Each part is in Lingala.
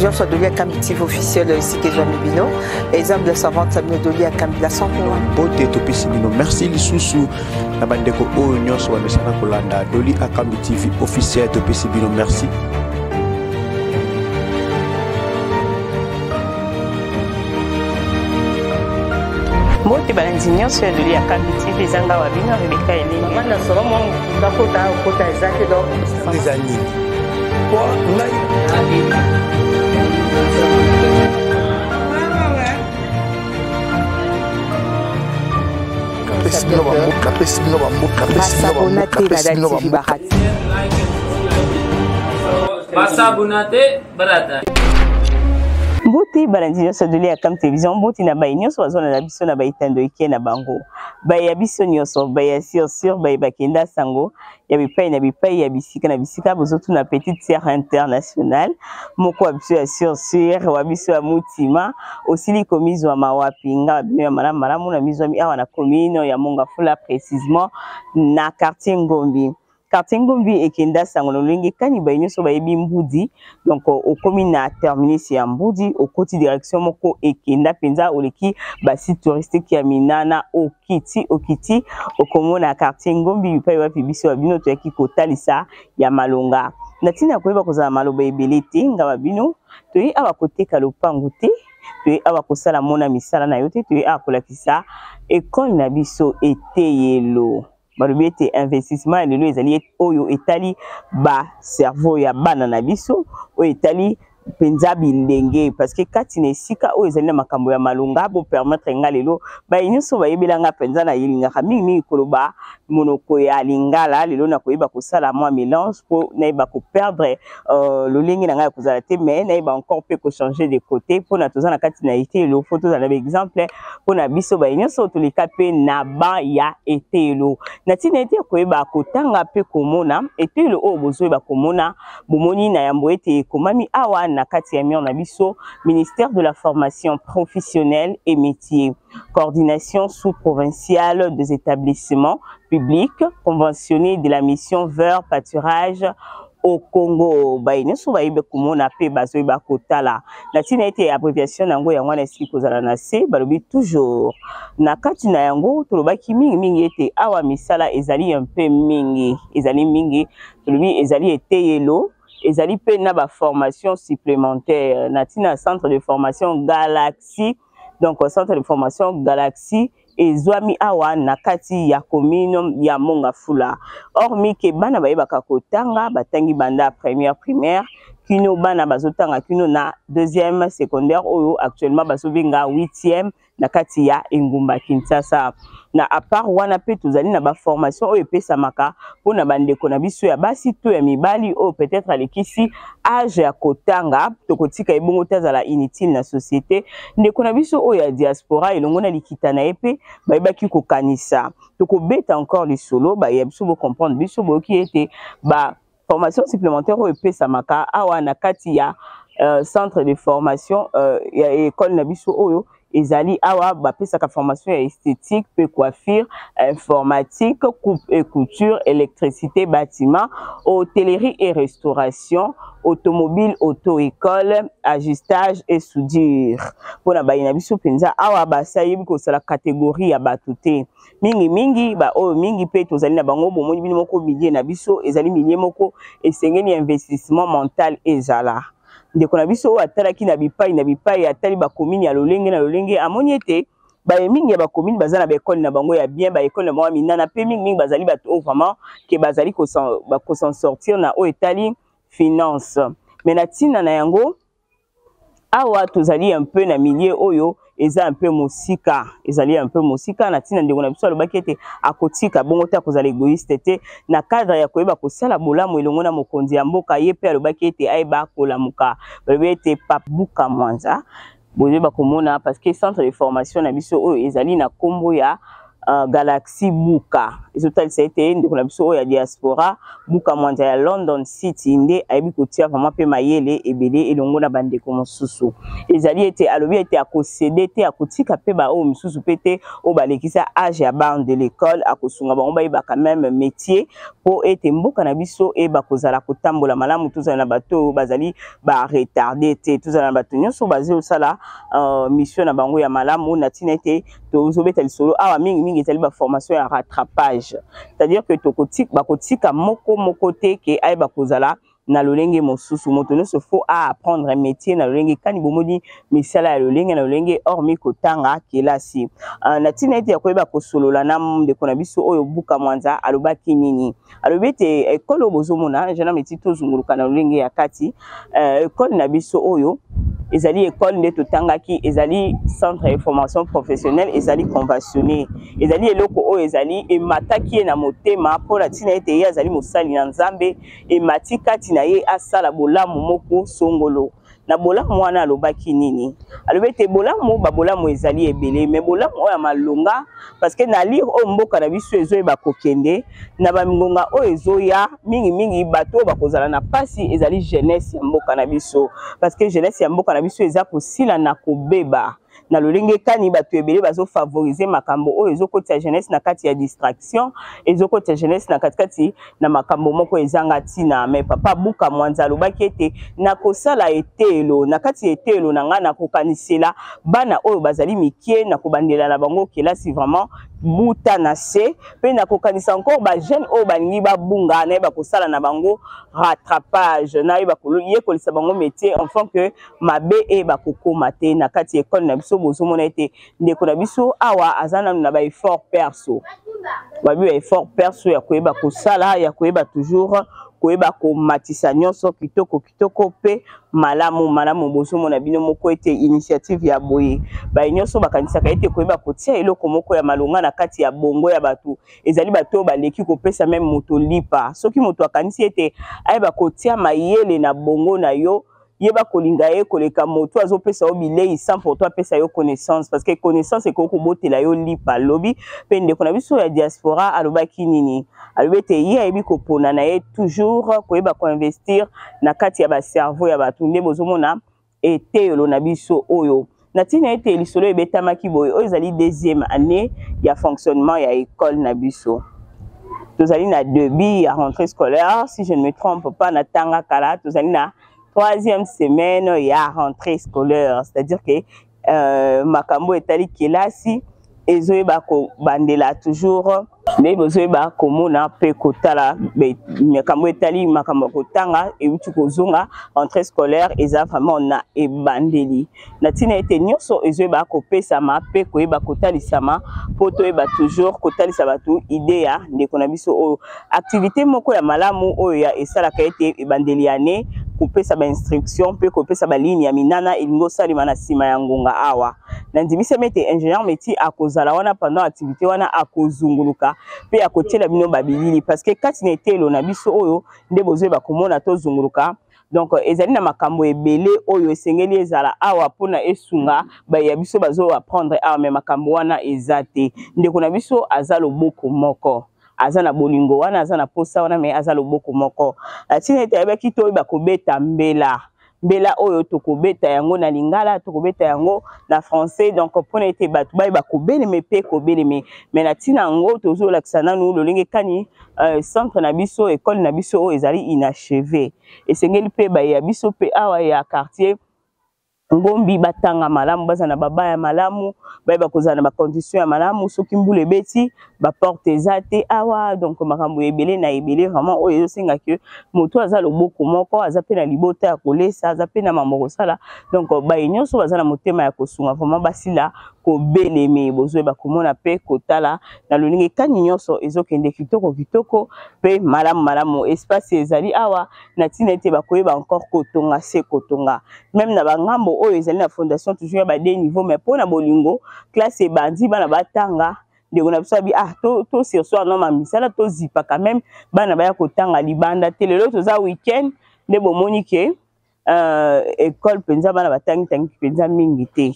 télévision soit donnée à Kambitif officiel ici que Jean Mibino. Exemple de savante Samino Doli à Kambi la 100%. Beauté Topisi Bino. Merci Lisusu. La bande de Ounion soit Messana Kolanda. Doli à Kambitif officiel Topisi Bino. Merci. Mbote balanzinyo sur Doli à Kambitif les anga wabino Rebecca Eleni. Maman na solo mon dakota kota ezake donc les amis. Quoi ngai Mbuti balanzinyo sa Doli akam télévision mbuti na bayi nyonso bazona na biso na bayitando ike na bango bayi ya biso nyonso bayi ya sur bayi bakenda sango ya bipai na bipai ya bisika na bisika bozotu na petite sœur internationale moko wa biso ya sur wa biso ya mutima osili komizo wa mawapinga bino ya malamu na mizo mi awa na commune ya Mongafula précisément na quartier Ngombi. Quartier Ngombi ekenda sango lolingi kani bayi nyonso bayebi mbudi donc au commune na terminus ya mbudi au côté direction moko ekenda penza oleki basi touristique ya minana okiti okomona quartier Ngombi bipai wapi biso ya bino to yaki kotalisa ya malonga natina koyeba kozala maloba ebele te ngaba bino toyi awa koteka lopangu te toyi awa kosala mona misala na yo te toyi awa kolakisa école na biso eteyelo balobete investissement lelo ezali oyo etali ba cerveau ya bana na biso oyo etali penza bilenge parce que kati na esika oyo ezali na makambo ya malonga bo permettre nga lelo ba nyonso bayebelanga penza na yelingaka mingi koloba monoko ya lingala lelo na koyeba kosala mwa mélange po naeba ko perdre lolenge na nga kozala te mais naeba encore pe ko changer de côté po na tozana kati na été lo photo za na exemple po na biso ba nyonso tolika pe na ba ya été lo na tina été koyeba kotanga pe komona été lo o bozoyeba komona bomoni na yambo ete komami awa na kati ya mion na biso ministère de la formation professionnelle et métier coordination sous-provinciale des établissements publics conventionnés de la mission vers pâturage au Congo baine so bayibe komona pe bazoyeba kotala na tina ete abréviation nango yango na siki kozala na se balobi toujours na kati na yango tolobaki mingi ete awa misala ezali un peu mingi ezali mingi tolobi ezali eteyelo ezali pe na ba formation supplémentaire na tina centre de formation Galaxy donc centre de formation Galaxy ezwami awa na kati ya commune ya Mongafula hormis ke bana bayebaka kotanga batangi banda première primaire kino bana bazotanga kino na deuxième secondaire oyo actuellement basobenga 8e na kati ya Engumba Kinshasa na à part wana pe tozali na ba formation oyo epesamaka pona bandeko na biso ya basi to ya mibali oyo peut-être alekisi âge ya kotanga tokotika ebongo tazala inutile na société ndeko na biso oyo ya diaspora elongo na likita na epe bayebaki kokanisa tokobeta encore lisolo bayebiso bo comprendre biso boki ete ba formation supplémentaire oyo epesamaka awa na kati ya centre de formation ya école na biso oyo ezali awa bapesaka formation ya esthétique pe coiffure informatique coupe et couture électricité bâtiment hôtellerie et restauration automobile auto-école ajustage et soudure pona bayina biso penza awa basayebi kosala catégorie ya bato te mingi ba oyo mingi pe tozali na bango bomoni bino moko milier na biso ezali milier moko esengeli investissement mental ezala ndeko na biso atalaki na bipai atali ba commune ya lolenge na lolenge amoni ete ba mingi ya ba commune bazana ba école na bango ya bien ba école na bango minana pe mingi bazali bato vraiment ke bazali ko s'en sortir na o etali finance mais na tina na yango awa tozali un peu na milieu oyo eza un peu musika ezali un peu musika na tina ndeko na biso alobaki ete akotika bongo te akozala égoïste te na cadre ya koyeba kosala bolamu elongo na mokonzi ya mboka ye pe alobaki ete ayeba kolamuka balobi ete Pabuka Mwanza boyeba komona parce que centre de formation na biso oyo ezali na kombo ya Galaxy Buka ezotalisa ete ndeko na biso ya diaspora Buka Mwanza ya London City nde ayebi kotia vraiment pe mayele ebele elongo na bandeko mosusu ezali ete alobi ete akosede te akotika pe ba o mosusu pe te o balekisa âge ya bande de l'école akosunga bango bayeba quand même métier po ete mboka na biso e bakozala kotambola malamu tozala na bato bazali ba retardé te tozala na bato nyonso bazali osala mission na bango ya malamu na tina ete tozobeta lisolo awa mingi ezali ba formation ya rattrapage c'est-à-dire que tokotika bakotika moko te ke ayeba kozala na lolenge mosusu moto nyonso faut apprendre un métier na lolenge kani bomoni misala ya lolenge na lolenge hormis kotanga kelasi na tina ete ya koyeba kosolola na ndeko na biso oyo Buka Mwanza alobaki nini alobi ete ekolo bozomona jana meti tozunguluka na lolenge ya kati ekolo na biso oyo ezali école nde totangaki ezali centre de formation professionnelle ezali conventionné ezali eloko oyo ezali emataki na motema po la tina ete ye azali mosali na Nzambe emati kati na ye asala bolamu moko songolo na bolamu wana alobaki nini alobi ete bolamu babolamu ezali ebele mais bolamu oyo ya malonga parce que na lire oyo mboka na biso ezoyeba kokende na bamingonga oyo ezoya mingi bato bakozala na pasi ezali jeunesse ya mboka na biso parce que jeunesse ya mboka na biso eza kosila na kobeba na lolenge kani bato ebele bazo favoriser makambo oyo ezokoti ya jeunesse na kati ya distraction ezokoti ya jeunesse na kati na makambo moko ezanga tina mais papa Buka Mwanza alobaki ete na kosala etelo na kati etelo na nga na kokanisela bana oyo bazali mikie na kobandela na bango kelasi vraiment buta na se pe na kokanisa encore ba jeune oyo balingi babunga na yeba kosala na bango rattrapage na yeba yekolisa bango métier enfin que mabe e bakokoma te na kati école na biso bozomona ete ndeko na biso awa azana na ba effort perso babi ba effort perso ya koyeba kosala ya koyeba toujours koyeba komatisa nyonso kitoko pe malamu bozomona bino moko ete initiative ya boye ba nyonso bakanisaka ete koyeba kotia eloko moko ya malonga na kati ya bongo ya bato ezali bato baleki kopesa même moto lipa soki moto akanisi ete ayeba kotia mayele na bongo na yo yeba kolinga ye koleka moto azopesa yo bilei sans pour toi pesa yo connaissance parce que connaissance e koko botela yo lipa lobi pe ndeko na biso ya diaspora alobaki nini alobi ete ye ayebi kopona na ye toujours koyeba koinvestir na kati ya ba cerveau ya bato nde bozomona etelo na biso oyo na tina ete lisolo ebetamaki boye oyo ezali deuxième année ya fonctionnement ya école na biso tozali na début ya rentrée scolaire si je ne me trompe pas na tanga kala tozali na troisième semaine ya rentrée scolaire c'est-à-dire que makambo etali kelasi ezoyeba kobandela toujours nde bozoyeba komona pe kotala makambo etali makambo kotanga euti kozonga rentrée scolaire eza vraiment na ebandeli na tina ete nyonso ezoyeba kopesama pe koyeba kotalisama po toyeba toujours kotalisa bato ide ya ndeko na biso oyo activité moko ya malamu oyo ya esalaka ete ebandeli ane kopesa ba instruction pe kopesa ba ligne ya minana elingo salima na sima ya ngonga awa na ndimisa mete ingénieur métier akozala wana pendant activité wana akozunguluka pe akotiela bino babilili parce que kati na etelo na biso oyo nde bozoyeba komona tozunguluka donc ezali na makambo ebele oyo esengeli ezala awa pona esunga ba ya biso bazo apprendre awa mais makambo wana ezate ndeko na biso aza loboko moko aza na bolingo wana aza na posa wana mais aza loboko moko atina ete ayebaki toyeba kobeta mbela oyo tokobeta yango na lingala tokobeta yango na français donc pona ete bato bayeba kobeleme pe kobeleme mais na tina yango tozolakisa nanu lolenge kani centre na biso école na biso oyo ezali inachevé esengeli pe baya biso pe awa ya quartier ngombi batanga malamu baza na babaya malamu bayeba kozala na bacondition ya malamu soki mbula ebeti baporte eza te awa donc makambo ebele na ebele vraiment oyo ezosenga ke moto aza loboko moko aza pe na libota ya kolesa aza pe na mambo kosala donc baye nyonso baza na motema ya kosunga vraiment basila kobeleme bozoyeba komona pe kotala na lolingi kani nyonso ezokende kitoko pe malamu espace ezali awa na tina ete bakoyeba encore kotonga se kotonga même na bangambo oyo ezali na fondation toujours ya ba deux niveaux mais pona bolingo classe ebandi bana batanga ndeko na biso abi to sur soir non mamisala to zipa quand même bana baya kotanga libanda te lelo toza weekend nde bomoni ke école penza bana batangi penza mingi te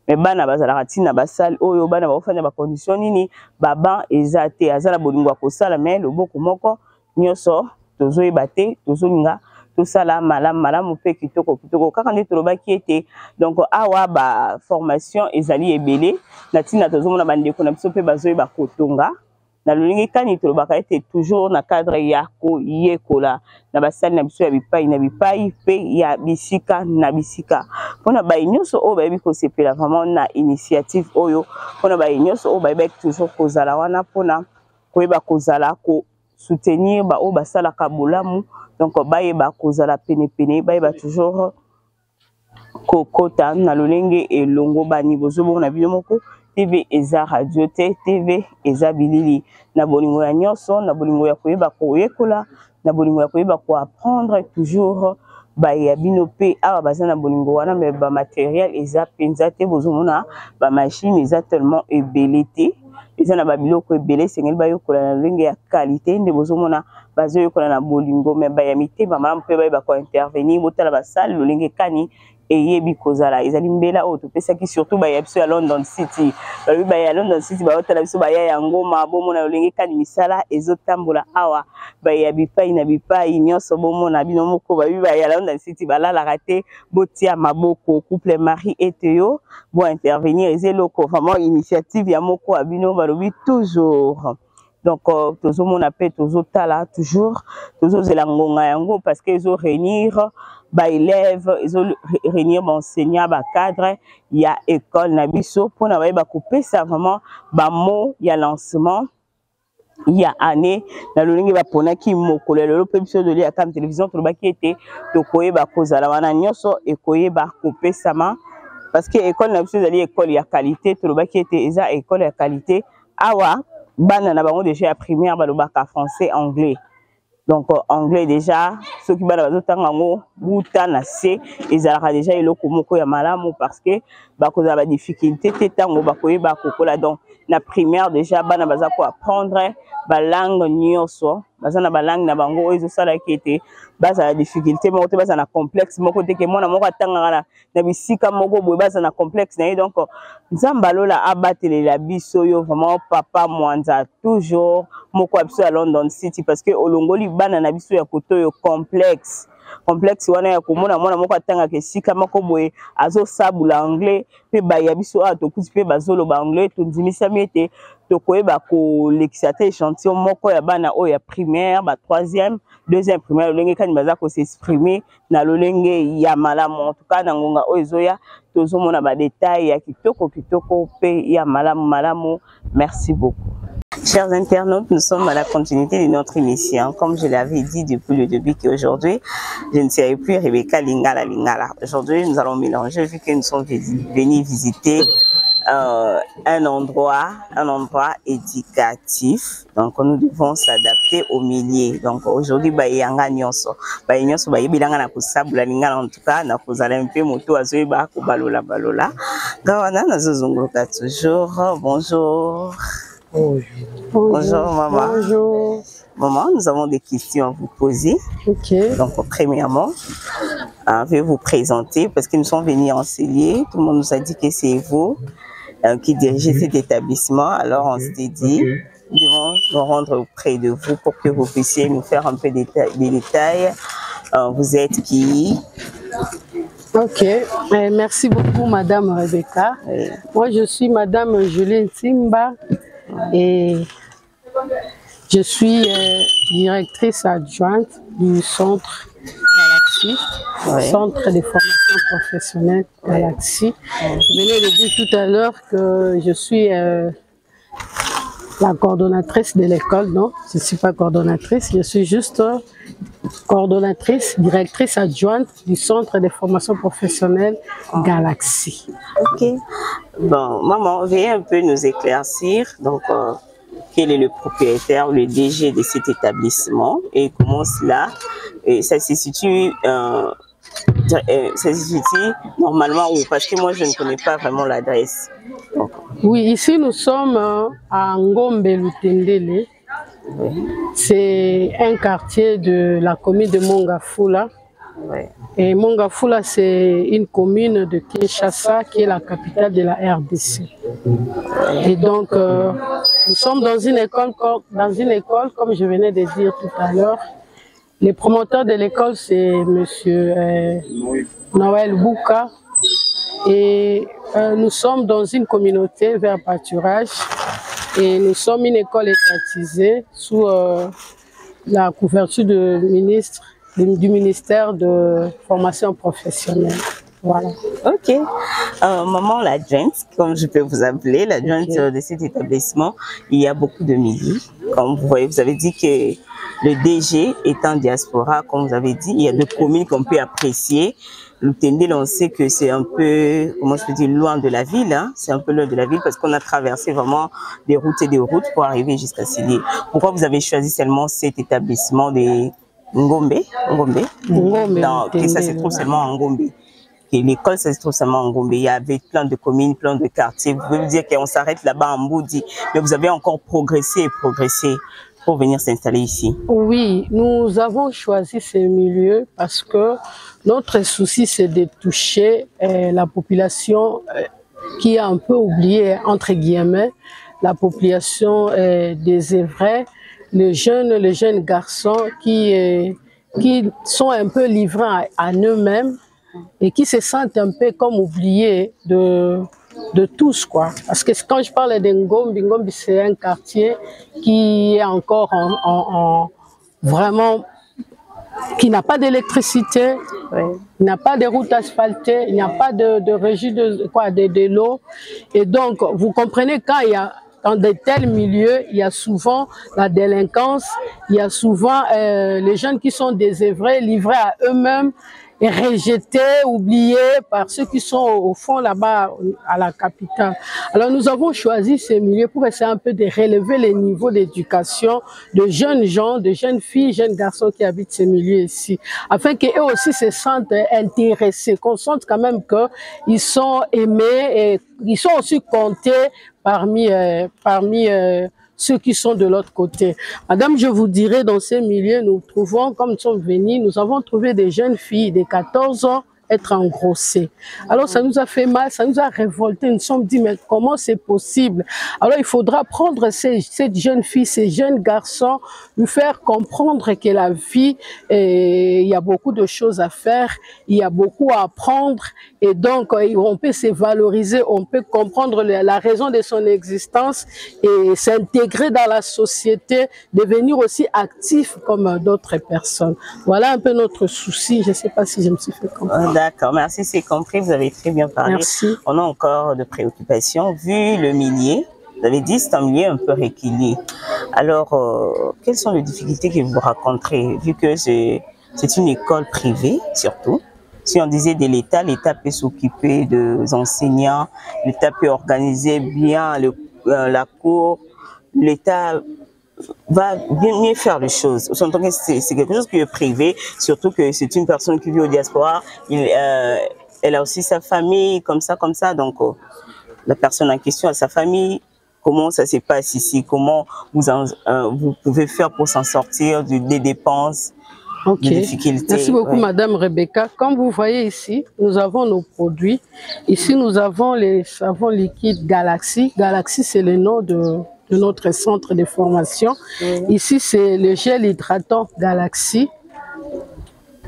mais bana bazalaka tina basali oyo bana bafanya ba condition nini baba ezate azala bolingo akosala mais loboko moko nyonso tozoyeba te tozolinga tosala malamu pe kitoko kaka nde tolobaki ete donc awa ba formation ezali ebele na tina tozomona bandeko na biso pe bazoyeba kotonga na lolingi kani tolobaka ete toujours na cadre ya koyekola na basali na biso ya bipai pe ya bisika na bisika mpona baye nyonso oyo bayebi kosepela vraiment na initiative oyo mpona baye nyonso oyo bayebaki toujours kozala wana mpona koyeba kozala soutenir ba oyo basalaka bolamu donc bayeba kozala pene bayeba toujours kokota na lolenge elongo bani bozobona na bino moko TV eza radio te TV eza bilili na bolingo ya nyonso na bolingo ya koyeba koyekola na bolingo ya koyeba ko apprendre toujours ya bino pe awa baza na bolingo wana mais ba matériel eza penza te bozomona ba machine eza tellement ebele te eza na ba biloko ebele sengeli bayokola na lolenge ya qualité nde bozomona bazoyokola na bolingo mais ya mitema malamu pe bayeba ko intervenir botala basali lolenge kani eyebi kozala ezali mbela oyo topesaki surtout baya biso ya London City balobi baya ya London City baotala biso baya ya ngoma bomona lolenge kani misala ezotambola awa baya bipai na bipai nyonso bomona bino moko babi baya ya London City balalaka te botia maboko couple mari et yo bo intervenir ezeloko vraiment initiative ya moko abino balobi toujours donc tozomona pe tozotala toujours tozozela ngonga yango parce que ezo réunir ba élèves ezo réunir ba enseignants ba cadre ya école na biso pona bayeba kopesa vraiment ba mot ya lancement ya année na lolingi ba ponaki mokolo lelo pe biso de lia kam télévision tolobaki ete tokoyeba kozala wana nyonso ekoyeba kopesama parce que école na biso ezali école ya qualité tolobaki ete eza école ya qualité awa bana na bango déjà ya primaire balobaka français anglais donc anglais déjà ceux qui bana bazotanga ngo buta na se ezalaka déjà eloko moko ya malamu parce que bakozala ba difficulté te tango bakoyeba kokola donc na primaire déjà bana baza ko apprendre ba langue nyonso baza na ba langue na bango oyo ezosala kete baza la difficulté moko te baza na complexe moko te ke mona moko atanga na bisika moko boye baza na complexe na ye donc nzamba lola abatelela biso yo vraiment papa mwanza toujours moko biso ya London City parce que olongoli bana na biso ya koto yo complexe wana ya komona mwana moko atanga ke sika moko boye azosabula anglais pe ba ya biso tokuti pe bazoloba anglais tondimisa miete tokoyeba ko lekisa te échantillon moko ya bana oyo ya primaire ba 3e 2e primaire lolenge kani baza ko s'exprimer na lolenge ya malamu en tout cas na ngonga oyo ezoya tozomona ba détails ya kitoko pe ya malamu merci beaucoup. Chers internautes, nous sommes à la continuité de notre émission. Comme je l'avais dit depuis le début qu'aujourd'hui, je ne serai plus Rebecca Lingala. Aujourd'hui, nous allons mélanger vu que nous sommes venus visiter un endroit éducatif. Donc, nous devons s'adapter au milieu. Donc, aujourd'hui, bayanga nyonso bayebilanga na kusabula lingala en tout cas na kozala un peu moto azoyeba ko balola. Gawana nazozongoloka toujours. Bonjour. Bonjour maman. Bonjour. Maman, nous avons des questions à vous poser. Ok. Donc premièrement, je vais vous présenter parce que nous sommes venus enseigner. Tout le monde nous a dit que c'est vous qui dirigez cet établissement. Alors on s'est dit, nous devons nous rendre auprès de vous pour que vous puissiez nous faire un peu des détails. Vous êtes qui? Ok. Merci beaucoup Madame Rebecca. Oui. Moi je suis Madame Julie Simba. Et je suis directrice adjointe du centre Galaxie, centre de formation professionnelle Galaxie. Je venais de dire tout à l'heure que je suis la coordonnatrice de l'école. Non, je ne suis pas coordonnatrice, je suis juste coordonnatrice, directrice adjointe du centre de formation professionnelle Galaxie. Ok. Bon, maman, veuillez un peu nous éclaircir. Donc, quel est le propriétaire, le DG de cet établissement et comment cela ça se situe normalement où? Parce que moi, je ne connais pas vraiment l'adresse. Oui, ici, nous sommes à Ngombe-Lutendele. Oui. C'est un quartier de la commune de Mongafula. Ouais. Et Mongafula, c'est une commune de Kinshasa qui est la capitale de la RDC. Et donc, nous sommes dans une école, comme je venais de dire tout à l'heure. Les promoteurs de l'école, c'est M. Noël Bouka. Et nous sommes dans une communauté vers pâturage. Et nous sommes une école étatisée sous la couverture du ministère de formation professionnelle. Voilà. Ok. Maman l'adjointe, comme je peux vous appeler, l'adjointe de cet établissement, il y a beaucoup de milieux. Comme vous voyez, vous avez dit que le DG est en diaspora, comme vous avez dit, il y a deux communes qu'on peut apprécier. Le Tendel, on sait que c'est un peu, comment je peux dire, loin de la ville, hein? C'est un peu loin de la ville parce qu'on a traversé vraiment des routes et des routes pour arriver jusqu'à Sili. Pourquoi vous avez choisi seulement cet établissement de Ngombe? Non, que ça se trouve seulement en Ngombe. L'école, ça se trouve seulement en Ngombe. Il y avait plein de communes, plein de quartiers. Vous pouvez me dire qu'on s'arrête là-bas en Mboudi, mais vous avez encore progressé pour venir s'installer ici. Oui, nous avons choisi ces milieux parce que notre souci, c'est de toucher la population qui est un peu oubliée, entre guillemets, la population des Évrais, les jeunes garçons qui sont un peu livrés à eux-mêmes et qui se sentent un peu comme oubliés de tous, quoi. Parce que quand je parle de Ngombe, Ngombe c'est un quartier qui est encore vraiment, qui n'a pas d'électricité, il n'a pas de routes asphaltées, il n'y a pas de régie de l'eau. Et donc, vous comprenez, quand il y a dans de tels milieux, il y a souvent la délinquance, il y a souvent les jeunes qui sont désœuvrés, livrés à eux-mêmes, et rejetés, oubliés par ceux qui sont au fond là-bas à la capitale. Alors nous avons choisi ces milieux pour essayer un peu de relever les niveaux d'éducation de jeunes gens, de jeunes filles, jeunes garçons qui habitent ces milieux ici, afin qu'eux aussi se sentent intéressés, qu'on sente quand même qu'ils sont aimés et ils sont aussi comptés parmi ceux qui sont de l'autre côté. Madame, je vous dirais, dans ces milieux, nous trouvons, comme nous sommes venus, nous avons trouvé des jeunes filles de 14 ans être engrossées. Alors ça nous a fait mal, ça nous a révolté. Nous nous sommes dit, mais comment c'est possible? Alors il faudra prendre cette jeune fille, ces jeunes garçons, nous faire comprendre que la vie, il y a beaucoup de choses à faire, il y a beaucoup à apprendre, et donc on peut se valoriser, on peut comprendre la raison de son existence et s'intégrer dans la société, devenir aussi actif comme d'autres personnes. Voilà un peu notre souci. Je ne sais pas si je me suis fait comprendre. D'accord, merci, c'est compris, vous avez très bien parlé. Merci. On a encore de préoccupations. Vu le milieu, vous avez dit c'est un milieu un peu reculé. Alors, quelles sont les difficultés que vous rencontrez, vu que c'est une école privée, surtout? Si on disait de l'État, l'État peut s'occuper des enseignants, l'État peut organiser bien la cour, l'État va mieux faire les choses. C'est quelque chose qui est privé, surtout que c'est une personne qui vit au diaspora. Elle a aussi sa famille, comme ça. Donc, la personne en question a sa famille. Comment ça se passe ici? Comment vous pouvez faire pour s'en sortir des dépenses, des difficultés? Merci beaucoup, Madame Rebecca. Comme vous voyez ici, nous avons nos produits. Ici, nous avons les savons liquides Galaxy. Galaxy, c'est le nom de notre centre de formation. Ici, c'est le gel hydratant Galaxy.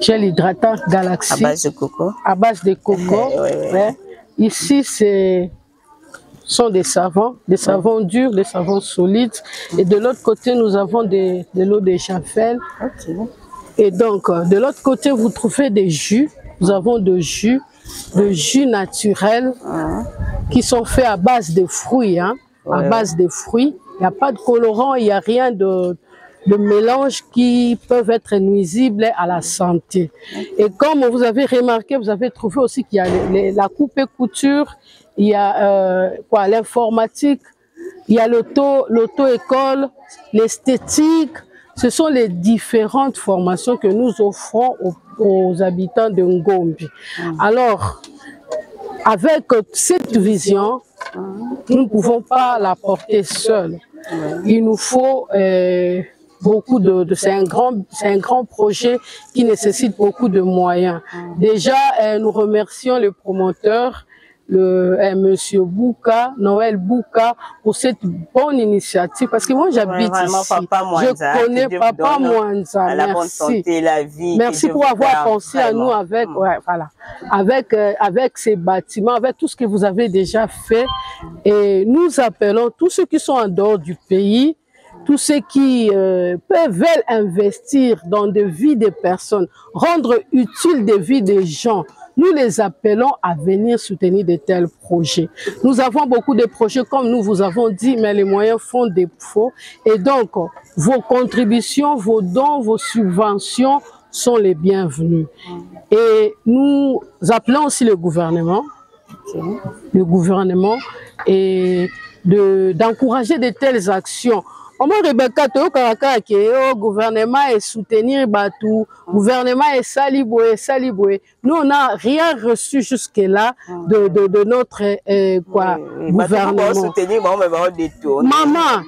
Gel hydratant Galaxy. À base de coco. À base de coco. Ici, sont des savons durs, des savons solides. Et de l'autre côté, nous avons de l'eau de Javel. Et donc, de l'autre côté, vous trouvez des jus. Nous avons de jus naturels qui sont faits à base de fruits. À base de fruits. Il n'y a pas de colorant, il n'y a rien de mélange qui peuvent être nuisibles à la santé. Et comme vous avez remarqué, vous avez trouvé aussi qu'il y a la coupe et couture, il y a l'informatique, il y a l'auto-école, l'esthétique. Ce sont les différentes formations que nous offrons aux habitants de Ngombe. Alors, avec cette vision, nous ne pouvons pas la porter seule. Il nous faut beaucoup c'est un grand projet qui nécessite beaucoup de moyens. Déjà, nous remercions le promoteur, Monsieur Bouka, Noël Bouka, pour cette bonne initiative. Parce que moi, j'habite ici. Je connais Papa Mwanza. La bonne santé, la vie. Merci pour avoir pensé à nous avec, voilà, avec ces bâtiments, avec tout ce que vous avez déjà fait. Et nous appelons tous ceux qui sont en dehors du pays, tous ceux qui veulent investir dans des vies des personnes, rendre utile des vies des gens. Nous les appelons à venir soutenir de tels projets. Nous avons beaucoup de projets, comme nous vous avons dit, mais les moyens font défaut. Et donc, vos contributions, vos dons, vos subventions sont les bienvenus. Et nous appelons aussi le gouvernement et d'encourager de telles actions. Comment Rebecca le gouvernement est soutenir Batou, gouvernement est saliboué. Nous on n'a rien reçu jusque là de notre gouvernement. Maman,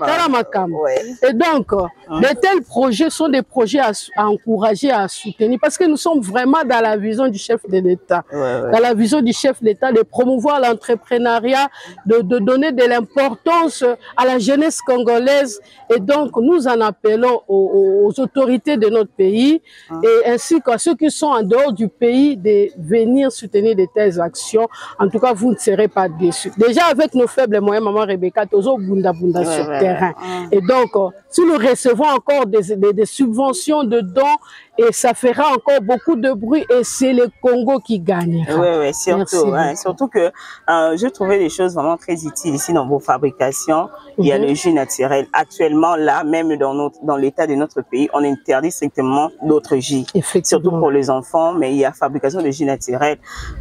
et donc de tels projets sont des projets à encourager, à soutenir, parce que nous sommes vraiment dans la vision du chef de l'État, dans la vision du chef de l'État de promouvoir l'entrepreneuriat, de donner de l'importance à la jeunesse congolaise. Et donc, nous en appelons aux autorités de notre pays et ainsi qu'à ceux qui sont en dehors du pays de venir soutenir de telles actions. En tout cas, vous ne serez pas déçus. Déjà, avec nos faibles moyens, Maman Rebecca, tozo bunda sur terrain. Et donc, si nous recevons encore des subventions de dons, et ça fera encore beaucoup de bruit et c'est le Congo qui gagne. Oui, surtout. Surtout que je trouvais des choses vraiment très utiles ici dans vos fabrications. Il y a le jus naturel. Actuellement, là, même dans l'état de notre pays, on interdit strictement d'autres jus. Surtout pour les enfants, mais il y a fabrication de jus naturel.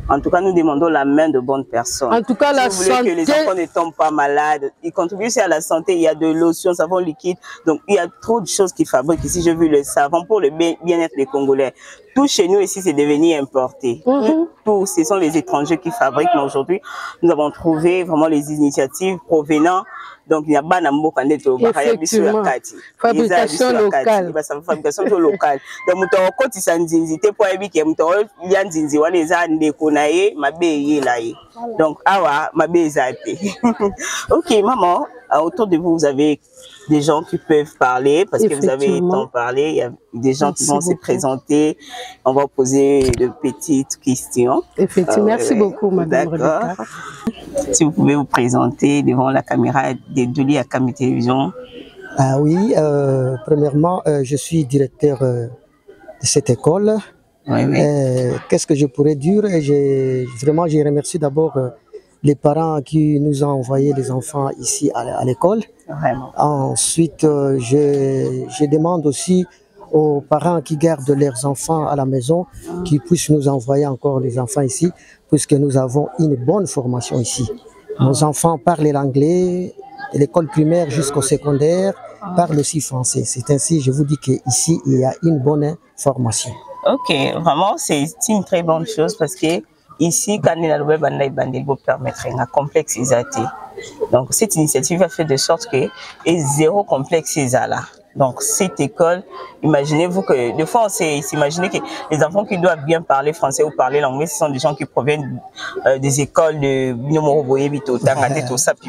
En tout cas, nous demandons la main de bonnes personnes. En tout cas, si vous voulez que les enfants ne tombent pas malades, ils contribuent aussi à la santé. Il y a de lotion, savon liquide. Donc, il y a trop de choses qu'ils fabriquent ici. J'ai vu le savon pour le bien-être des Congolais. Tout chez nous ici, c'est devenu importé. Tout, ce sont les étrangers qui fabriquent. Mais aujourd'hui, nous avons trouvé vraiment les initiatives provenant. Donc, il y a effectivement fabrication locale. Fabrication locale. Donc, ok, maman, autour de vous, vous avez des gens qui peuvent parler parce que vous avez tant parlé. Il y a des gens qui vont se présenter. On va poser de petites questions. Effectivement, merci beaucoup, Madame Rebecca. Si vous pouvez vous présenter devant la caméra de Doli Akami Télévision. Ah oui, premièrement, je suis directeur de cette école. Qu'est-ce que je pourrais dire? Vraiment, je remercie d'abord les parents qui nous ont envoyé les enfants ici à l'école. Ensuite, je demande aussi aux parents qui gardent leurs enfants à la maison qu'ils puissent nous envoyer encore les enfants ici, puisque nous avons une bonne formation ici. Nos enfants parlent l'anglais, de l'école primaire jusqu'au secondaire, parlent aussi français. C'est ainsi, je vous dis qu'ici, il y a une bonne formation. Ok, vraiment, c'est une très bonne chose parce que ici, quand il a le bandit vous permettre un complexe isaté. Donc, cette initiative a fait de sorte que et zéro complexe là. Donc, cette école, imaginez-vous que des fois, on s'imagine que les enfants qui doivent bien parler français ou parler l'anglais, ce sont des gens qui proviennent des écoles de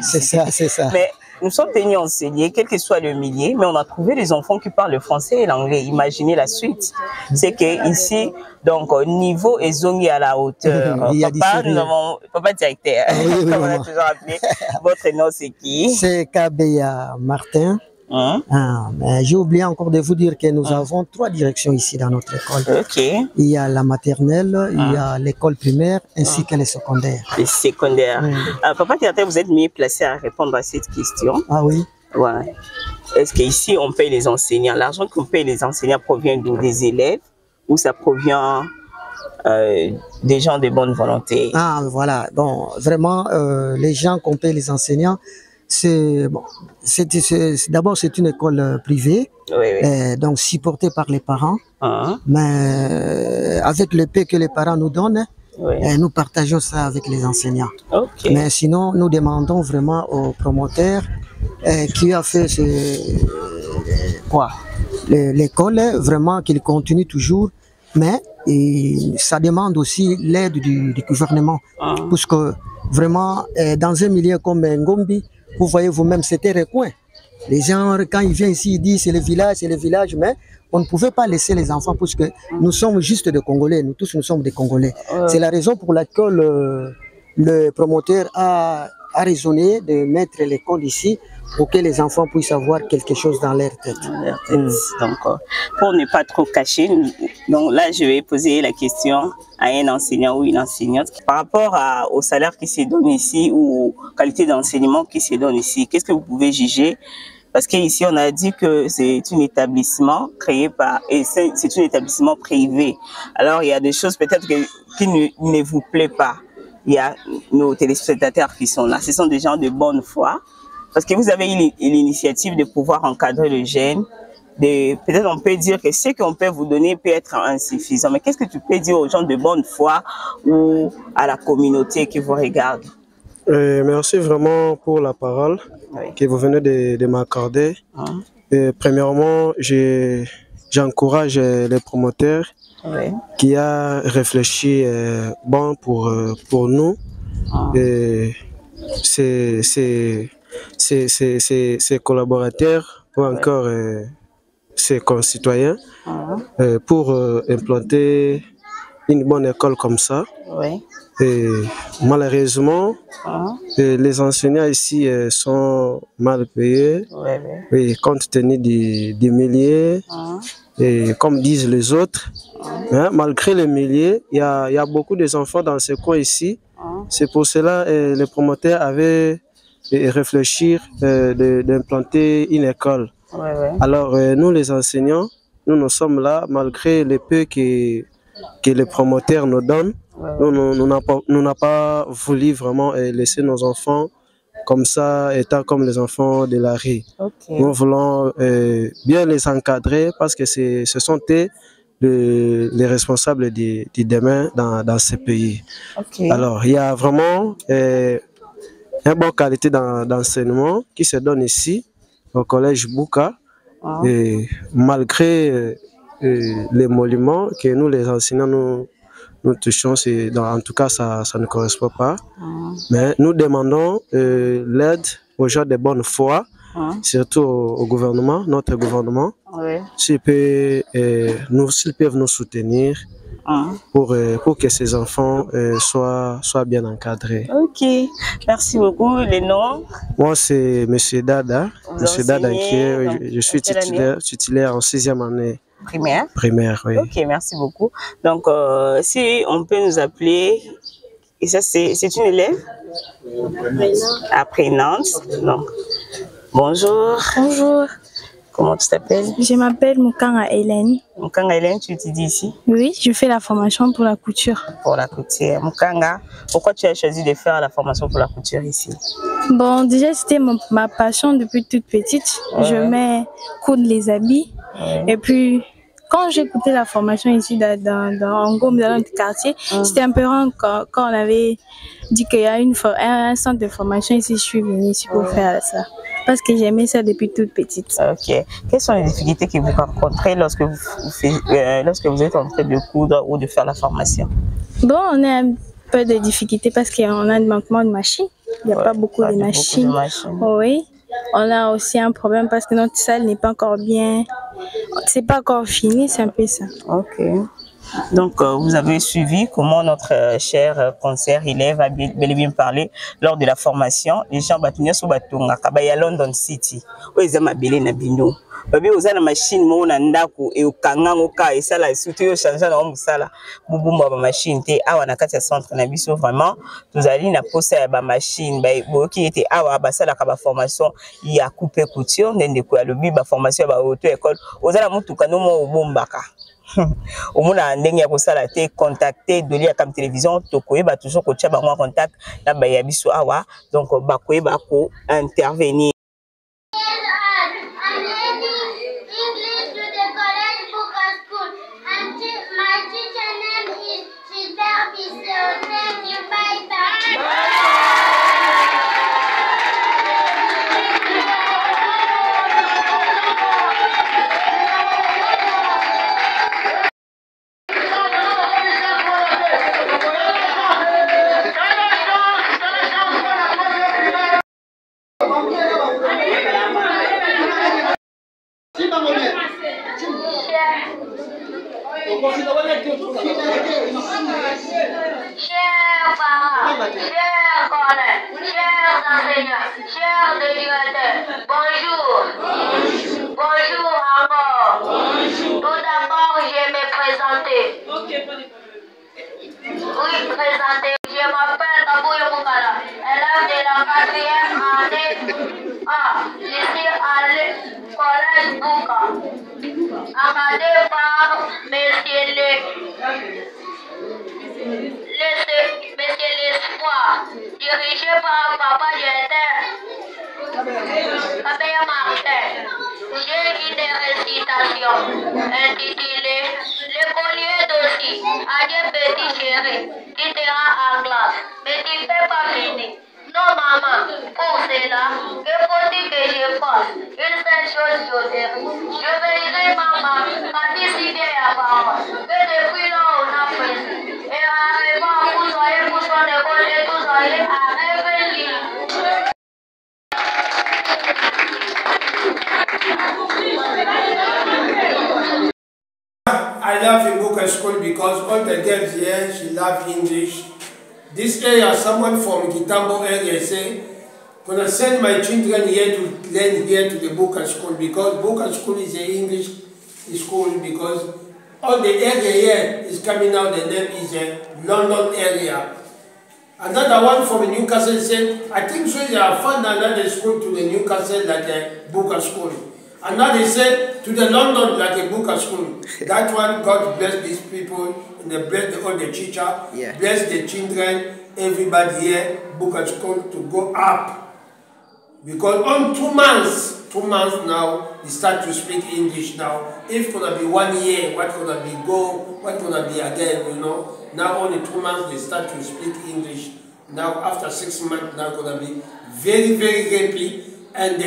c'est ça, c'est ça. Mais nous sommes venus enseigner, quel que soit le milieu, mais on a trouvé des enfants qui parlent le français et l'anglais. Imaginez la suite. C'est que ici, donc, niveau et zongi à la hauteur. Papa directeur, comme on a toujours appelé. Votre nom, c'est qui? C'est Kabeya Martin. J'ai oublié encore de vous dire que nous avons 3 directions ici dans notre école. Il y a la maternelle, il y a l'école primaire ainsi que les secondaires. Les secondaires. Papa directeur, vous êtes mieux placé à répondre à cette question. Ah oui. Ouais. Est-ce qu'ici on paye les enseignants? L'argent qu'on paye les enseignants provient d'où? Des élèves ou ça provient des gens de bonne volonté? Ah voilà. Bon, vraiment, les gens qu'on paye les enseignants, d'abord c'est une école privée, donc supportée par les parents, mais avec le paie que les parents nous donnent, nous partageons ça avec les enseignants. Mais sinon nous demandons vraiment aux promoteurs qui a fait l'école, vraiment qu'il continue toujours, mais ça demande aussi l'aide du gouvernement, parce que vraiment, dans un milieu comme Ngombi, vous voyez vous-même, c'était recoin. Les gens, quand ils viennent ici, ils disent c'est le village, mais on ne pouvait pas laisser les enfants parce que nous sommes juste des Congolais, nous tous nous sommes des Congolais. C'est la raison pour laquelle le promoteur a raisonné de mettre l'école ici pour que les enfants puissent avoir quelque chose dans leur tête. Donc, pour ne pas trop cacher, donc là, je vais poser la question à un enseignant ou une enseignante. Par rapport au salaire qui se donne ici ou aux qualités d'enseignement qui se donne ici, qu'est-ce que vous pouvez juger? Parce qu'ici, on a dit que c'est un établissement créé par... et c'est un établissement privé. Alors, il y a des choses peut-être qui ne vous plaisent pas. Il y a nos téléspectateurs qui sont là. Ce sont des gens de bonne foi. Parce que vous avez eu l'initiative de pouvoir encadrer le jeune. Peut-être on peut dire que ce qu'on peut vous donner peut être insuffisant. Mais qu'est-ce que tu peux dire aux gens de bonne foi ou à la communauté qui vous regarde? Merci vraiment pour la parole que vous venez de m'accorder. Premièrement, j'encourage les promoteurs qui a réfléchi bon pour nous. Ses collaborateurs ou encore ses concitoyens pour implanter une bonne école comme ça. Et malheureusement, les enseignants ici sont mal payés et compte tenu des milliers. Et comme disent les autres, malgré les milliers, il y a beaucoup d'enfants dans ce coin ici. C'est pour cela que les promoteurs avaient réfléchi d'implanter une école. Alors nous les enseignants, nous sommes là malgré le peu que les promoteurs nous donnent. Nous n'avons pas voulu vraiment laisser nos enfants comme ça, étant comme les enfants de la rue. Nous voulons bien les encadrer parce que ce sont eux les responsables du demain dans ce pays. Alors, il y a vraiment une bonne qualité d'enseignement qui se donne ici, au collège Bouka, et malgré l'émolument que nous, les enseignants, nous touchons, en tout cas, ça ne correspond pas. Mais nous demandons l'aide aux gens de bonne foi, surtout au gouvernement, notre gouvernement, s'ils peuvent nous soutenir pour que ces enfants soient bien encadrés. Ok, merci beaucoup. Les noms? Moi, c'est M. Dada. M. Dada, je suis titulaire en 6e année. Primaire, oui. Ok, merci beaucoup. Donc, si on peut nous appeler, et ça c'est une élève? Apprenante. Donc, bonjour. Bonjour. Comment tu t'appelles? Je m'appelle Mukanga Hélène. Mukanga Hélène, tu étudies ici? Oui, je fais la formation pour la couture. Pour la couture. Mukanga, pourquoi tu as choisi de faire la formation pour la couture ici? Bon, déjà, c'était ma passion depuis toute petite. Je mets coudre les habits. Et puis, quand j'ai écouté la formation ici dans notre quartier, c'était un peu rare quand on avait dit qu'il y a un centre de formation ici. Je suis venue ici pour faire ça. Parce que j'aimais ça depuis toute petite. Ok. Quelles sont les difficultés que vous rencontrez lorsque vous êtes en train de coudre ou de faire la formation? Bon, on a un peu de difficultés parce qu'on a un manquement de machines. Il n'y a pas beaucoup de machines. Oui. On a aussi un problème parce que notre salle n'est pas encore bien. C'est pas encore fini, c'est un peu ça. Ok. Donc, vous avez suivi comment notre cher concert élève a bel et bien parlé lors de la formation. Les gens batunia sous batunga kabaya London City. Oeza mabele na bino. Babi oza na machine mo na ndako e okanga ngoka et ça la surtout yo changer na musala. Bubumba ba machine te awa na kati ya centre na biso vraiment. Nous allons na posa ya ba machine ba boki était awa ba sala ka ba formation ya couper couture ndende ko ya lobi ba formation ba auto école. Oza na mutuka no mo obombaka. Au moins ndenge ya kosala te contacter Doli ya Cam Télévision tokoyeba toujours ko tia bango contact na ba ya biso awa donc bakoyeba ko intervenir. Chers parents, chers collègues, chers enseignants, chers directeurs, bonjour. Bonjour encore. Tout d'abord, je vais me présenter. Oui, présenter. Je m'appelle Kabouya Moukala, élève de la 4e année A, ici à collège Bouka, encadré par Monsieur l'Espoir, dirigé par Papa Jeter, Kabaya Martin. J'ai une récitation intitulée L'écolier d'aussi, à des petits chéris, qui t'ira en classe, mais tu ne fais pas finir. Non, maman, pour cela, que faut-il que je fasse? Une seule chose, je veillerai, maman, quand ici vient la parole, que depuis là, on a fait. Et arrivant, vous soyez pour son école et vous soyez à revenir. I love Ibuka School because all the girls here, she love English. This area, someone from Kitambo area say, gonna send my children here to learn here to the Buka School because Buka School is an English school because all the area here is coming out, the name is a London area. Another one from Newcastle said, I think so they have found another school to the Newcastle like a Buka School. And now they say to the London like a Buka School. That one, God bless these people, and they bless all the teacher, bless the children, everybody here, Buka School to go up. Because on 2 months now, they start to speak English now. If gonna be 1 year, what gonna be what gonna be again, you know. Now only 2 months they start to speak English. Now after 6 months, now gonna be very, very happy and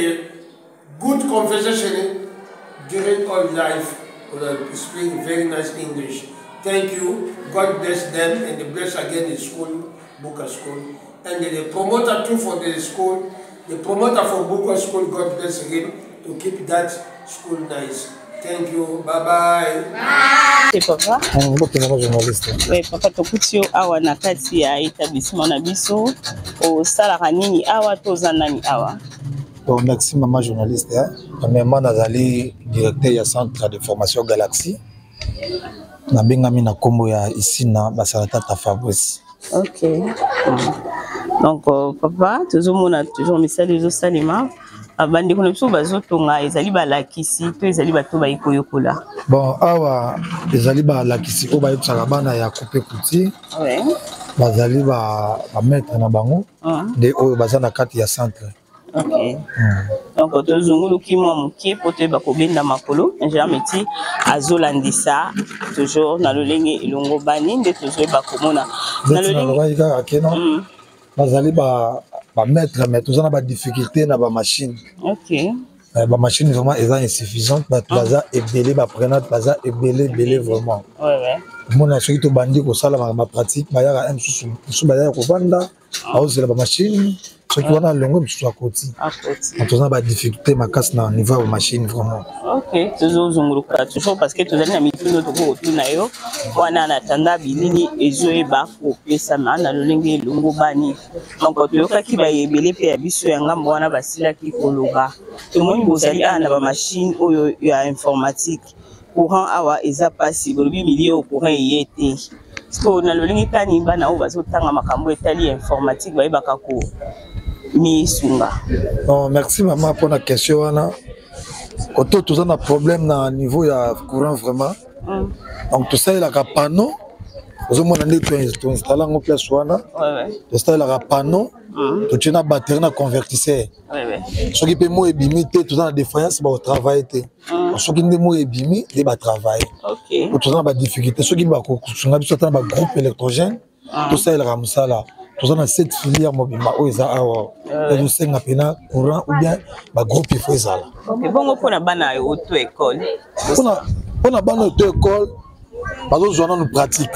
good conversation during all life. Gonna speak very nice English. Thank you. God bless them and bless again the school, Buka School. And the promoter too for the school, the promoter for Buka School, God bless him to keep that school nice. Thank you. Bye-bye. Bye. Papa. Oui, papa tokuti yo awa na kati ya établissement na biso o salaka nini awa tozana nani awa. Bon, merci maman journaliste. Premièrement, nazali directeur ya centre de formation Galaxy. Na bengami na kombo ya ici na Basarata ta Fabrice. OK. Donc papa, toujours misali zo salima. Abandi kuna biso bazotonga ezali balakisi to ezali bato bayikoyokola. Bon, awa ezali balakisi ko bayetsaka bana ya couper couture. Ouais. Bazali ba mettre na bango. De oyo bazana kati ya centre. OK. Donc tozungulu kimwa mukie pote bakobenda makolo njameti azolandisa toujours na lolenge ilongo bani nde toujours bakomona na lolenge bazali ba mettre mais tous on a ba difficulté na ba machine. OK. Ba machine vraiment est insuffisante ba baza ebelé ba prenante baza ebelé vraiment. Ouais. Mon a surtout bandi ko sala ma pratique ba ya un sous ba ya ko vanda ba machine ce qui on a longo msu à côté. Tous on a ba difficulté ma casse na niveau ba machine vraiment. OK, toujours zunguluka toujours parce que tozali na mituno toko tuna yo wana na tanda bilini ezoeba ko pesa na lolenge longo bani. Donc toyoka ki ba yebele pe ya biso ya ngambo wana basila ki koloba. Tomoni bozali na ba machine oyo ya informatique. Courant awa eza pasi bolobi milieu courant yete. So na lolenge tani bana o bazotanga makambo etali informatique ba yebaka ko mi sunga. Bon, merci maman pour la question wana. Quand tout ça a problème na niveau ya courant vraiment. Donc tout ça il a un panneau. Vous avez tu installer en place wana. Tu installes un panneau. Tu tiens une batterie na convertisseur. Ce qui peut moi ébimiter tout ça la défaillance ba au travail té. Ce qui ne moi ébimi il va travailler. OK. Tout ça ba difficulté ce qui va ko sunga biso ta ba groupe électrogène. Tout ça il ramsa là. Tout ça dans cette filière mobile o eza awa. Et je nga pena courant ou bien ba groupe il faut ça là. OK, bon pona bana auto école. Pona bana auto école bazo zona nous pratique.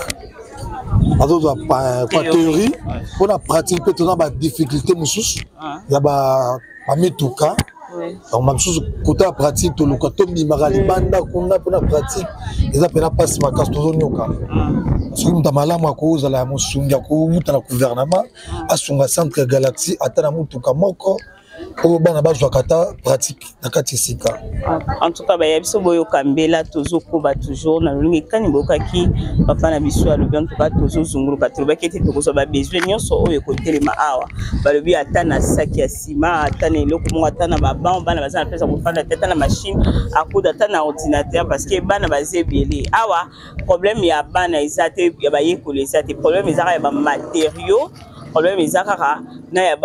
Bazo pas théorie, pona pratique peut-être ba difficulté mususu. Ya ba mituka donc mamsusu côté pratique to luka to bimaka libanda kuna pona pratique eza pena passe makasi tozonyoka soki mutu malamu akozala ya mosungi akowuta na gouvernement asunga centre galaxie ata na mutuka moko oyo bana bazwaka ata pratique na kati esika. En tout cas baya biso boyoka mbela tozokoba toujours na lolingi kani bokaki papa na biso alobi en tout cas tozozunguluka tolobaki ete tokozwa babesoin nyonso oyo ekotelema awa balobi ata na saki ya sima ata na eloko moko ata na baban bana baza na pesa kofanda ata na machine akuda ata na ordinateur parce que bana baza ebele awa problème ya bana eza te ya bayekolo eza te problème ezaka ya bamatériaux problème eza kaka na ya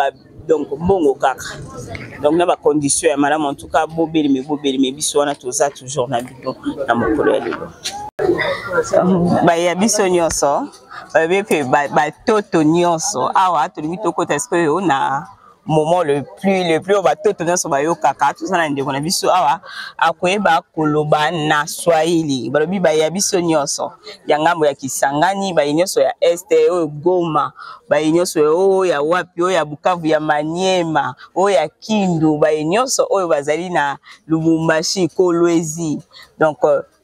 donc bongo kaka donc na ba condition ya malamu en tout cas bobeli me biso wana toza toujours na bito na mokolo ya lelo ba ya biso nyonso ba bepe ba toto nyonso awa tolingi tokota est-ce que na moment le plus ba toto nyonso ba yo kaka tout ça na ndeko na biso awa akoyeba koloba na Swahili balobi ba ya biso nyonso ya ngambo ya Kisangani ba nyonso ya este o Goma ba nyonso o ya wapi o ya Bukavu ya Maniema o ya Kindu ba nyonso oyo bazali na Lubumbashi Kolwezi donc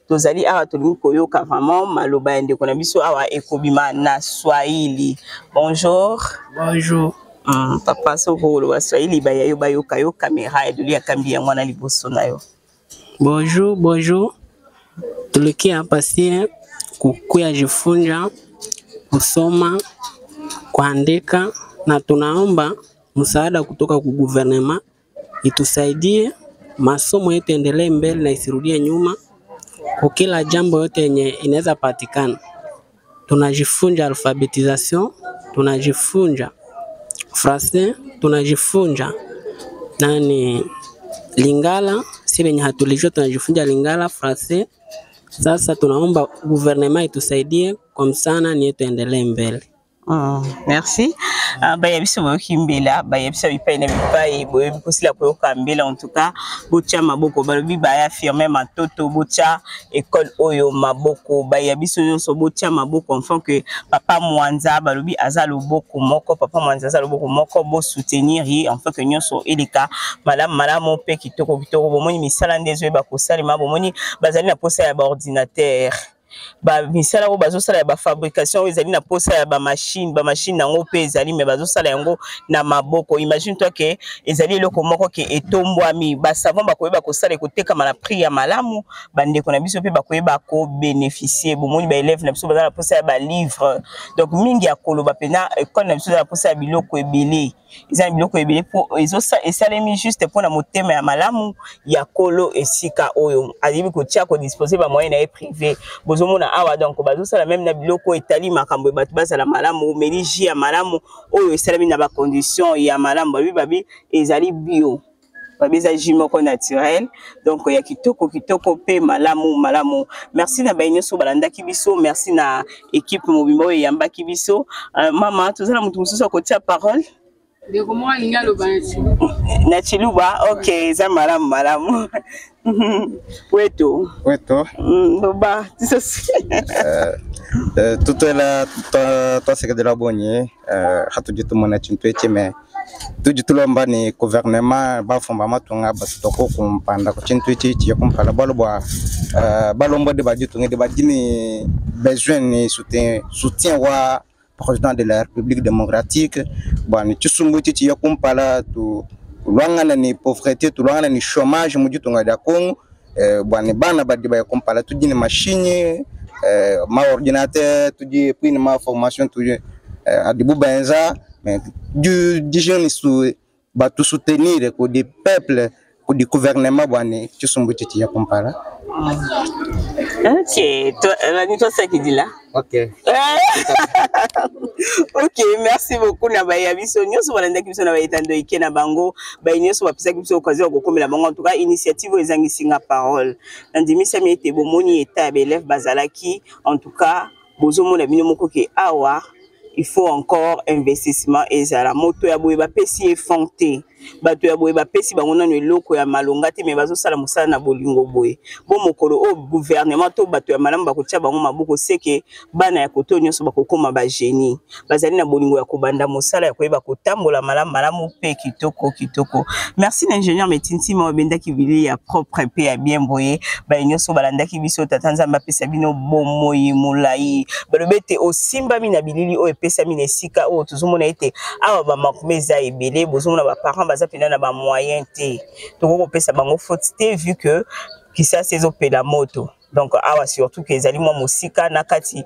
tozali awa tolingi koyoka vraiment maloba ya ndeko na biso awa ekobima na Swahili. Bonjour. Bonjour. Papa soko wa Swahili ba yo bayoka yo kamera eduli akambi ya mwana liboso na yo. Bonjour, bonjour. Tuliki hapa sie kukuya jifunza kusoma kuandika na tunaomba msaada kutoka kwa gouvernement itusaidie masomo yetu endelee mbele na isirudie nyuma kwa kila jambo yote yenye inaweza patikana. Tunajifunza alphabetisation, tunajifunza Français, tunajifunza nani Lingala, si wenye hatulijua tunajifunza Lingala, Français. Sasa tunaomba gouvernement itusaidie kwa msana ni yetu endelee mbele. Merci. Baya biso bo kimbela, baya biso bipai na bipai, boye bikosila koyoka mbela en tout cas, botia maboko balobi baya affirmer matoto botia école oyo maboko, baya biso nyonso botia maboko enfin que papa Mwanza balobi aza loboko moko, papa Mwanza aza loboko moko bo soutenir yi enfin que nyonso elika malamu pe kitoko bomoni misala ndezo ba kosalima bomoni bazali na posa ya ba ordinateur. Ba misala ko bazosala ya ba fabrication ezali na posa ya ba machine nango pe ezali me bazosala yango na maboko. Imagine toi que ezali eloko moko ke etombwami ba savon ba koyeba kosala ekoteka na prix ya malamu bandeko na biso pe ba koyeba ko bénéficier bomoni ba élève na biso bazala na posa ya ba livre donc mingi ya koloba pena école na biso na posa ya biloko ebele ezali biloko ebele po ezosa esalemi juste pour na motema ya malamu ya kolo esika oyo alibi ko tia ko disposer ba moyen na privé bozomona awa donc bazosala même na biloko etali makambo batu bazala malamu mélange ya malamu oyo esalemi na ba condition ya malamu babi ezali bio babeza jimoko naturel donc ya kitoko pe malamu merci na bainyoso balandaki biso merci na équipe mobimba oyo yambaki biso mama tozala mutu mususu kotia parole de comment lingalo na chiluba okay za malamu weto ba tout là toi c'est que de la bonne hatu jitu mona chintu mais tout jitu lomba ni gouvernement ba fomba matunga basitoko kumpanda ko chintu ya kumpala balomba de bajitu ngede badini besoin ni soutien wa président de la République démocratique bwana chisumbuti ya kumpala tu luangana ni pauvreté tu luangana ni chômage mujitu ngada Congo bwana bana badiba ya kumpala tu dini machine ma ordinateur tu dis puis ma formation tu adibu benza mais du jeune ba tout soutenir que des peuples que du gouvernement bwana chisumbuti ya kumpala. Ok, toi ça qui dit là. Ok. Ok, merci beaucoup na baya biso nyonso balanda biso na bayetando ikena bango ba nyonso bapesa biso occasion ko komela bango en tout cas initiative ezangi singa parole. Ndimisa miete bomoni eta belève bazalaki en tout cas bozomona bino moko ke awa il faut encore investissement ezala moto ya boye ba pesi effondé bato ya boye bapesi bango nano eloko ya malonga te me bazosala mosala na bolingo boye bo mokolo o gouvernement to bato ya malamu bakotia bango maboko seke bana ya koto nyonso bakokoma ba génie bazali na bolingo ya kobanda mosala ya koyeba kotambola malamu pe kitoko kitoko. Merci l'ingénieur Metinti mo bendaki bili ya propre pe ya bien boye ba nyonso balandaki biso tatanza mbapesa bino bomoyi mulai balobete osimba mina bilili o epesa mina esika o tuzomona ete awa ba makumeza ebele bozomona ba parents baza pena na ba moyen te toko pesa bango faute te vu que kisa sezo pela moto. Donc awa surtout que ezali mwa musika na kati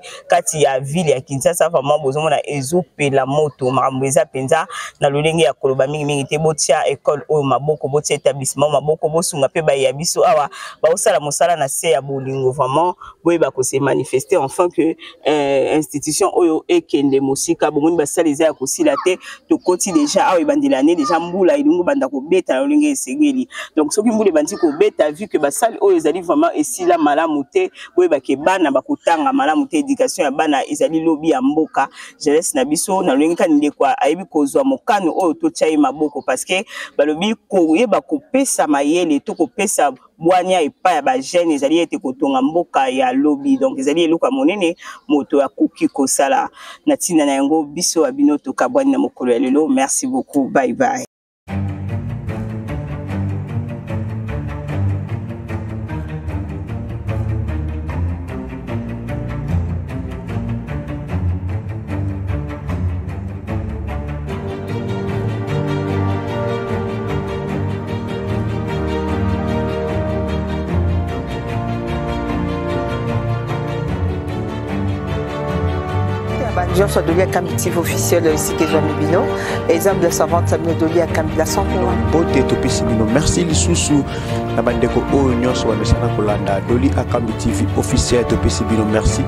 ya ville ya Kinshasa vraiment bozomona ezopela moto makambo penza na lolenge ya koloba mingi te botia école o maboko botia établissement maboko bosunga pe ba ya biso awa ba osala mosala na se ya bolingo vraiment boyeba ko se manifester enfin que institution oyo ekende musika bomoni basaliza ya kosila te to koti déjà awa ebandela ne déjà mbula ilungu banda ko beta na lolenge esengeli donc soki mbula bandi ko beta vu que basali oyo ezali vraiment esila malamu te boyeba ke bana bakutanga malamu te éducation ya bana ezali lobi ya mboka jeunesse na biso na lolenge kaninde kwa ayebi kozwa mokano oyo to tchai maboko parce que balobi ko yeba kopesa mayele to kopesa bwanya epa ya ba jeune ezali ete kotonga mboka ya lobi donc ezali eluka monene moto ya kuki kosala na tina na yango biso abino to kabwani na mokolo ya lelo. Merci beaucoup, bye bye. Jean soit donné à Cambitif officiel ici que Jean Bino. Exemple de savante ça me donné à Cambila 100 pour Bote to Pessimino. Merci Lisusu. La bande de Oignon soit le Sana Kolanda. Doli à Cambitif officiel de Pessimino. Merci.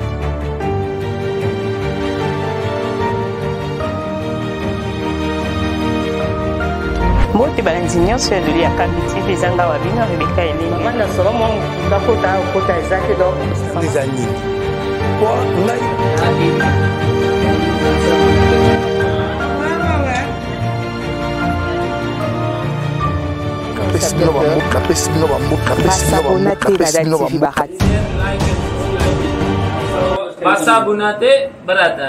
Bote balanzinyo sur Doli à Cambitif les Anga Wabino Rebecca et Lili. Maman n'a seulement Dakota exact donc des années. Quoi? Basabunate barata.